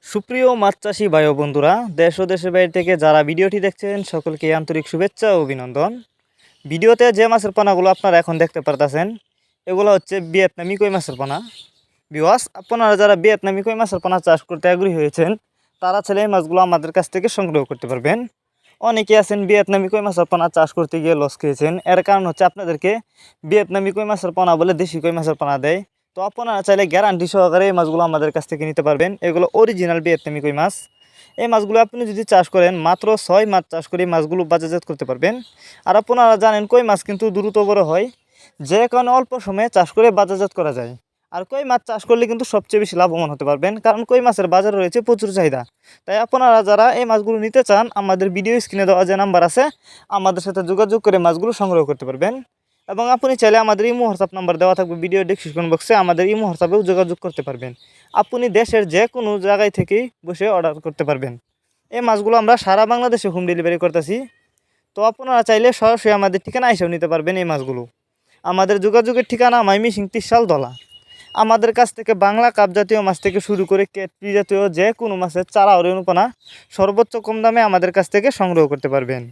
সুপ্রিয় মাছ চাষি ভাই ও বন্ধুরা, দেশ ও দেশের বাইরে থেকে যারা ভিডিওটি দেখছেন সকলকে আন্তরিক শুভেচ্ছা ও অভিনন্দন। ভিডিওতে যে মাছের পোনাগুলো আপনারা এখন দেখতে পারতেছেন এগুলো হচ্ছে ভিয়েতনামি কই মাছের পোনা। ভিউয়ার্স, আপনারা যারা ভিয়েতনামি কই মাছের পোনা চাষ করতে আগ্রহী হয়েছেন তারা চাইলে এই মাছগুলো আমাদের কাছ থেকে সংগ্রহ করতে পারবেন। অনেকে আছেন ভিয়েতনামি কই মাছের পোনা চাষ করতে গিয়ে লস খেয়েছেন। এর কারণ হচ্ছে আপনাদেরকে ভিয়েতনামি কই মাছের পোনা বলে দেশি কই মাছের পোনা দেয়। তো আপনারা চাইলে গ্যারান্টি সহকারে এই মাছগুলো আমাদের কাছ থেকে নিতে পারবেন। এগুলো অরিজিনাল ভিয়েতনামি কই মাছ। এই মাছগুলো আপনি যদি চাষ করেন মাত্র 6 মাস চাষ করে মাছগুলো বাজারজাত করতে পারবেন। আর আপনারা জানেন কই মাছ কিন্তু দ্রুত বড় হয়, যে কারণে অল্প সময়ে চাষ করে বাজারজাত করা যায়। আর কই মাছ চাষ করলে কিন্তু সবচেয়ে বেশি লাভবান হতে পারবেন, কারণ কই মাছের বাজার রয়েছে প্রচুর চাহিদা। তাই আপনারা যারা এই মাছগুলো নিতে চান আমাদের ভিডিও স্ক্রিনে দেওয়া যে নাম্বার আছে আমাদের সাথে যোগাযোগ করে মাছগুলো সংগ্রহ করতে পারবেন। এবং আপনি চাইলে আমাদের ইমো হোয়াটসঅ্যাপ নাম্বার দেওয়া থাকবে ভিডিও ডেসক্রিপশন বক্সে, আমাদের ইমো হোয়াটসঅ্যাপেও যোগাযোগ করতে পারবেন। আপনি দেশের যে কোনো জায়গায় থেকেই বসে অর্ডার করতে পারবেন। এই মাছগুলো আমরা সারা বাংলাদেশে হোম ডেলিভারি করতেছি। তো আপনারা চাইলে সরাসরি আমাদের ঠিকানা এসেও নিতে পারবেন এই মাছগুলো। আমাদের যোগাযোগের ঠিকানা ময়মনসিংহ ত্রিশালতলা। আমাদের কাছ থেকে বাংলা কাপ জাতীয় মাছ থেকে শুরু করে কেটলি জাতীয় যে কোনো মাছের চারা ও রেণুপোনা সর্বোচ্চ কম দামে আমাদের কাছ থেকে সংগ্রহ করতে পারবেন।